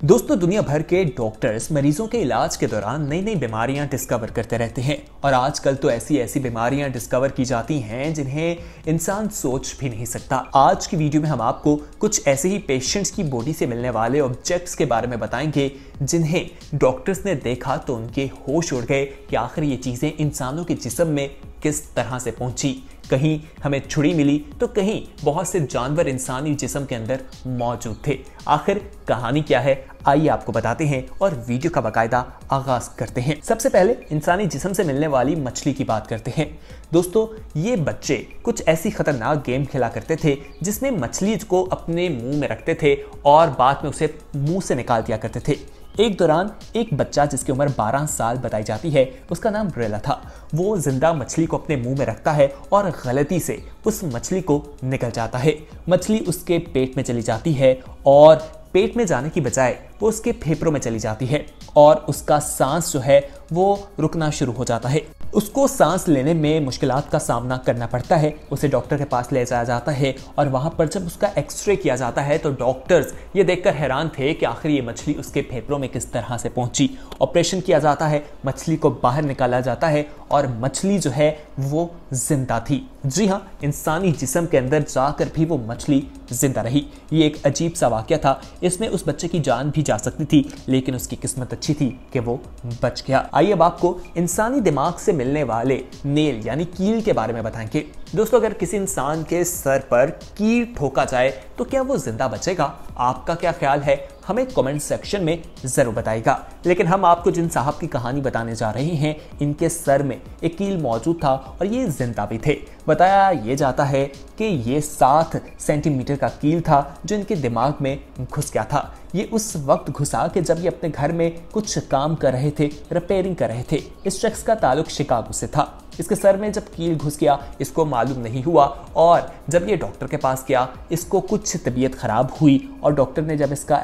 दोस्तों, दुनिया भर के डॉक्टर्स मरीजों के इलाज के दौरान नई नई बीमारियां डिस्कवर करते रहते हैं और आजकल तो ऐसी बीमारियां डिस्कवर की जाती हैं जिन्हें इंसान सोच भी नहीं सकता। आज की वीडियो में हम आपको कुछ ऐसे ही पेशेंट्स की बॉडी से मिलने वाले ऑब्जेक्ट्स के बारे में बताएंगे जिन्हें डॉक्टर्स ने देखा तो उनके होश उड़ गए कि आखिर ये चीजें इंसानों के जिस्म में किस तरह से पहुंची। कहीं हमें छुरी मिली तो कहीं बहुत से जानवर इंसानी जिस्म के अंदर मौजूद थे। आखिर कहानी क्या है, आइए आपको बताते हैं और वीडियो का बाकायदा आगाज करते हैं। सबसे पहले इंसानी जिस्म से मिलने वाली मछली की बात करते हैं। दोस्तों, ये बच्चे कुछ ऐसी खतरनाक गेम खेला करते थे जिसमें मछली को अपने मुंह में रखते थे और बाद में उसे मुंह से निकाल दिया करते थे। एक दौरान एक बच्चा जिसकी उम्र 12 साल बताई जाती है, उसका नाम रेला था। वो जिंदा मछली को अपने मुंह में रखता है और गलती से उस मछली को निकल जाता है। मछली उसके पेट में चली जाती है और पेट में जाने की बजाय वो उसके फेफड़ों में चली जाती है और उसका सांस जो है वो रुकना शुरू हो जाता है। उसको सांस लेने में मुश्किलात का सामना करना पड़ता है। उसे डॉक्टर के पास ले जाया जाता है और वहां पर जब उसका एक्सरे किया जाता है तो डॉक्टर्स ये देखकर हैरान थे कि आखिर ये मछली उसके फेफड़ों में किस तरह से पहुंची। ऑपरेशन किया जाता है, मछली को बाहर निकाला जाता है और मछली जो है वो जिंदा थी। जी हाँ, इंसानी जिस्म के अंदर जाकर भी वो मछली जिंदा रही। ये एक अजीब सा वाकया था। इसमें उस बच्चे की जान भी जा सकती थी, लेकिन उसकी किस्मत अच्छी थी कि वो बच गया। आइए अब आपको इंसानी दिमाग से मिलने वाले नेल यानी कील के बारे में बताएंगे। दोस्तों, अगर किसी इंसान के सर पर कील ठोका जाए तो क्या वो जिंदा बचेगा? आपका क्या ख्याल है? हमें कमेंट सेक्शन में जरूर बताइएगा। लेकिन हम आपको जिन साहब की कहानी बताने जा रहे हैं, इनके सर में एक कील मौजूद था और ये जिंदा भी थे। बताया ये जाता है कि ये 7 सेंटीमीटर का कील था जो इनके दिमाग में घुस गया था। ये उस वक्त घुसा कि जब ये अपने घर में कुछ काम कर रहे थे, रिपेयरिंग कर रहे थे। इस शख्स का ताल्लुक शिकागो से था। इसके सर में जब कील घुस गया इसको मालूम नहीं हुआ और जब ये डॉक्टर के पास गया इसको कुछ तबीयत खराब हुई और डॉक्टर ने जब इसका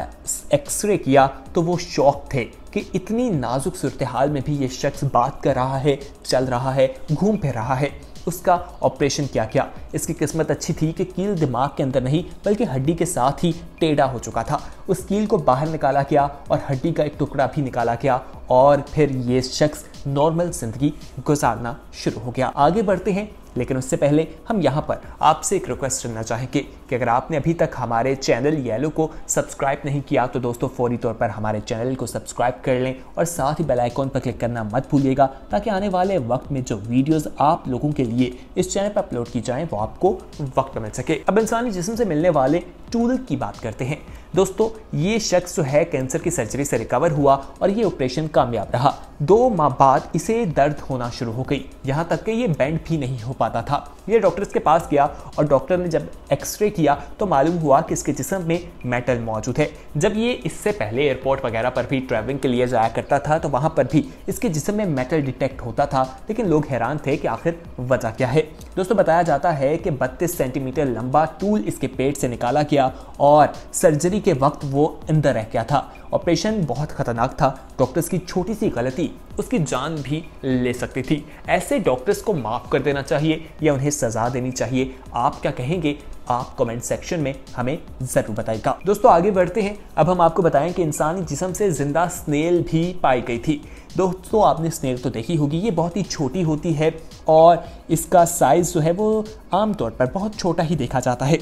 एक्सरे किया तो वो शॉक थे कि इतनी नाजुक सूरत हाल में भी ये शख्स बात कर रहा है, चल रहा है, घूम फिर रहा है। उसका ऑपरेशन किया। इसकी किस्मत अच्छी थी कि कील दिमाग के अंदर नहीं बल्कि हड्डी के साथ ही टेढ़ा हो चुका था। उस कील को बाहर निकाला गया और हड्डी का एक टुकड़ा भी निकाला गया और फिर ये शख्स नॉर्मल जिंदगी गुजारना शुरू हो गया। आगे बढ़ते हैं, लेकिन उससे पहले हम यहाँ पर आपसे एक रिक्वेस्ट करना चाहेंगे कि अगर आपने अभी तक हमारे चैनल येलो को सब्सक्राइब नहीं किया तो दोस्तों फौरी तौर पर हमारे चैनल को सब्सक्राइब कर लें और साथ ही बेल आइकॉन पर क्लिक करना मत भूलिएगा ताकि आने वाले वक्त में जो वीडियोस आप लोगों के लिए इस चैनल पर अपलोड की जाएं वो आपको वक्त पर मिल सके। अब इंसानी जिस्म से मिलने वाले टूल की बात करते हैं। दोस्तों, ये शख्स जो है कैंसर की सर्जरी से रिकवर हुआ और ये ऑपरेशन कामयाब रहा। 2 माह बाद इसे दर्द होना शुरू हो गई, यहाँ तक कि ये बेंड भी नहीं हो पाता था। ये डॉक्टर्स के पास गया और डॉक्टर ने जब एक्सरे किया तो मालूम हुआ कि इसके जिस्म में मेटल मौजूद है। जब ये इससे पहले एयरपोर्ट वगैरह पर भी ट्रैवलिंग के लिए जाया करता था तो वहाँ पर भी इसके जिस्म में मेटल डिटेक्ट होता था, लेकिन लोग हैरान थे कि आखिर वजह क्या है। दोस्तों, बताया जाता है कि 32 सेंटीमीटर लंबा टूल इसके पेट से निकाला गया और सर्जरी के वक्त वो अंदर रह गया था। ऑपरेशन बहुत खतरनाक था। डॉक्टर्स की छोटी सी गलती उसकी जान भी ले सकती थी। ऐसे डॉक्टर्स को माफ कर देना चाहिए या उन्हें सजा देनी चाहिए? आप क्या कहेंगे? आप कमेंट सेक्शन में हमें जरूर बताइएगा। दोस्तों, आगे बढ़ते हैं। अब हम आपको बताएं कि इंसानी जिस्म से जिंदा स्नेल भी पाई गई थी। दोस्तों, आपने स्नेल तो देखी होगी, ये बहुत ही छोटी होती है और इसका साइज जो है वो आमतौर पर बहुत छोटा ही देखा जाता है।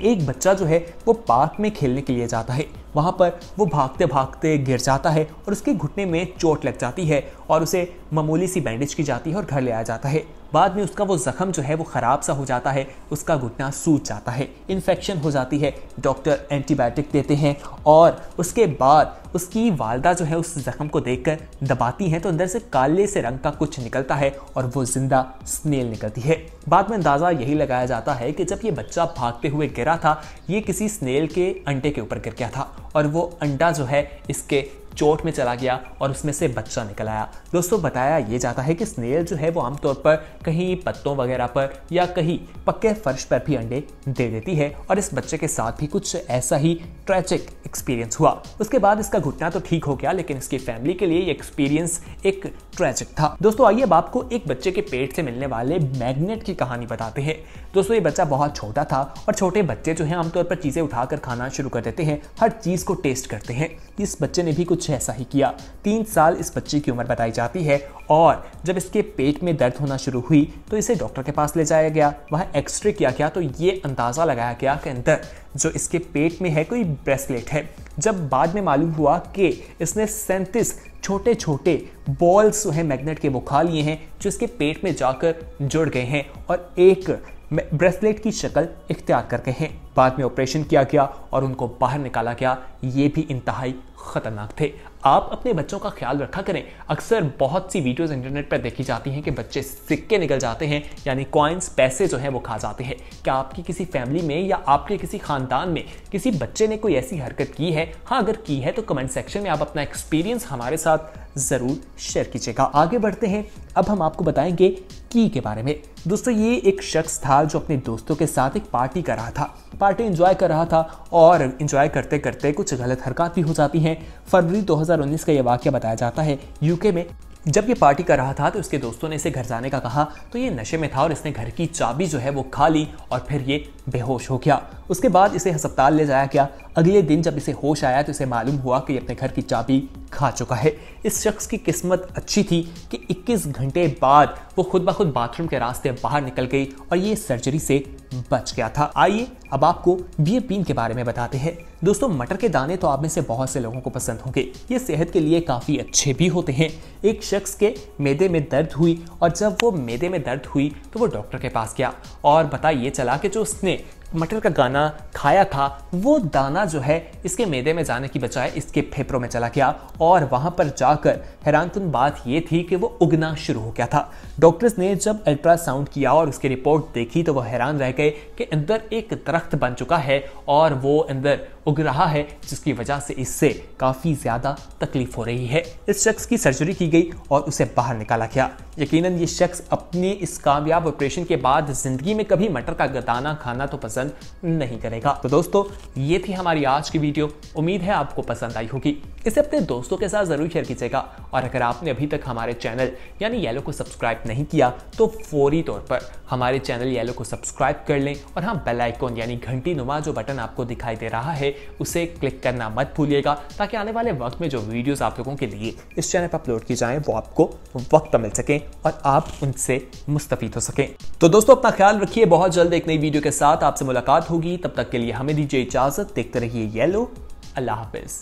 एक बच्चा जो है वो पार्क में खेलने के लिए जाता है, वहाँ पर वो भागते भागते गिर जाता है और उसके घुटने में चोट लग जाती है और उसे मामूली सी बैंडेज की जाती है और घर ले आया जाता है। बाद में उसका वो जख्म जो है वो ख़राब सा हो जाता है, उसका घुटना सूज जाता है, इन्फेक्शन हो जाती है। डॉक्टर एंटीबायोटिक देते हैं और उसके बाद उसकी वालदा जो है उस जख्म को देखकर दबाती हैं तो अंदर से काले से रंग का कुछ निकलता है और वो जिंदा स्नेल निकलती है। बाद में अंदाज़ा यही लगाया जाता है कि जब ये बच्चा भागते हुए गिरा था ये किसी स्नेल के अंडे के ऊपर गिर गया था और वो अंडा जो है इसके चोट में चला गया और उसमें से बच्चा निकल आया। दोस्तों बताया ये जाता है कि स्नेल जो है वो आमतौर पर कहीं पत्तों वगैरह पर या कहीं पक्के फर्श पर भी अंडे दे देती है और इस बच्चे के साथ भी कुछ ऐसा ही ट्रैजिक एक्सपीरियंस हुआ। उसके बाद इसका घुटना तो ठीक हो गया, लेकिन इसकी फैमिली के लिए ये एक्सपीरियंस एक ट्रैजिक था। दोस्तों आइए अब आपको एक बच्चे के पेट से मिलने वाले मैग्नेट की कहानी बताते हैं। दोस्तों ये बच्चा बहुत छोटा था और छोटे बच्चे जो हैं आमतौर पर चीजें उठाकर खाना शुरू कर देते हैं, हर चीज को टेस्ट करते हैं। इस बच्चे ने भी कुछ ऐसा ही किया। 3 साल इस बच्चे की उम्र बताई जाती है और जब इसके पेट में दर्द होना शुरू हुई तो इसे डॉक्टर के पास ले जाया गया। वहाँ एक्सरे किया गया तो ये अंदाजा लगाया गया कि अंदर जो इसके पेट में है कोई ब्रेसलेट है। जब बाद में मालूम हुआ कि इसने 37 छोटे छोटे बॉल्स जो है मैग्नेट के वो खा लिए हैं जो इसके पेट में जाकर जुड़ गए हैं और एक ब्रेसलेट की शक्ल इख्तियार कर गए हैं। बाद में ऑपरेशन किया गया और उनको बाहर निकाला गया। ये भी इंतहाई खतरनाक थे। आप अपने बच्चों का ख्याल रखा करें। अक्सर बहुत सी वीडियोस इंटरनेट पर देखी जाती हैं कि बच्चे सिक्के निकल जाते हैं, यानी कॉइन्स, पैसे जो हैं वो खा जाते हैं। क्या आपकी किसी फैमिली में या आपके किसी खानदान में किसी बच्चे ने कोई ऐसी हरकत की है? हाँ, अगर की है तो कमेंट सेक्शन में आप अपना एक्सपीरियंस हमारे साथ जरूर शेयर कीजिएगा। आगे बढ़ते हैं, अब हम आपको बताएंगे की के बारे में। दोस्तों ये एक शख्स था जो अपने दोस्तों के साथ एक पार्टी कर रहा था, पार्टी एंजॉय कर रहा था और एंजॉय करते करते कुछ गलत हरकत भी हो जाती हैं। फरवरी 2019 का यह वाकया बताया जाता है यूके में। जब ये पार्टी कर रहा था तो उसके दोस्तों ने इसे घर जाने का कहा तो ये नशे में था और इसने घर की चाबी जो है वो खा ली और फिर ये बेहोश हो गया। उसके बाद इसे अस्पताल ले जाया गया। अगले दिन जब इसे होश आया तो इसे मालूम हुआ कि ये अपने घर की चाबी खा चुका है। इस शख्स की किस्मत अच्छी थी कि 21 घंटे बाद वो खुद ब खुद बाथरूम के रास्ते बाहर निकल गई और ये सर्जरी से बच गया था। आइए अब आपको बियर बीन के बारे में बताते हैं। दोस्तों मटर के दाने तो आप में से बहुत से लोगों को पसंद होंगे। ये सेहत के लिए काफ़ी अच्छे भी होते हैं। एक शख्स के मैदे में दर्द हुई और जब वो मैदे में दर्द हुई तो वो डॉक्टर के पास गया और पता ये चला कि जो उसने मटर का दाना खाया था वो दाना जो है इसके मैदे में जाने की बजाय इसके फेफड़ों में चला गया और वहां पर जाकर हैरानकुन बात ये थी कि वो उगना शुरू हो गया था। डॉक्टर्स ने जब अल्ट्रासाउंड किया और उसकी रिपोर्ट देखी तो वो हैरान रह गए कि अंदर एक दरख्त बन चुका है और वो अंदर उग रहा है, जिसकी वजह से इससे काफ़ी ज़्यादा तकलीफ हो रही है। इस शख्स की सर्जरी की गई और उसे बाहर निकाला गया। यकीनन ये शख्स अपने इस कामयाब ऑपरेशन के बाद ज़िंदगी में कभी मटर का दाना खाना तो पसंद नहीं करेगा। तो दोस्तों ये थी हमारी आज की वीडियो। उम्मीद है आपको पसंद आई होगी। इसे अपने दोस्तों के साथ ज़रूर शेयर कीजिएगा और अगर आपने अभी तक हमारे चैनल यानी येलो को सब्सक्राइब नहीं किया तो फौरी तौर पर हमारे चैनल येलो को सब्सक्राइब कर लें और हाँ बेल आइकॉन यानी घंटी नुमा जो बटन आपको दिखाई दे रहा है उसे क्लिक करना मत भूलिएगा ताकि आने वाले वक्त में जो वीडियोस आप लोगों के लिए इस चैनल पर अपलोड की जाएं वो आपको वक्त पर मिल सकें और आप उनसे मुस्तफीद हो सकें। तो दोस्तों अपना ख्याल रखिए। बहुत जल्द एक नई वीडियो के साथ आपसे मुलाकात होगी। तब तक के लिए हमें दीजिए इजाजत। देखते रहिए येलो। अल्लाह हाफिज।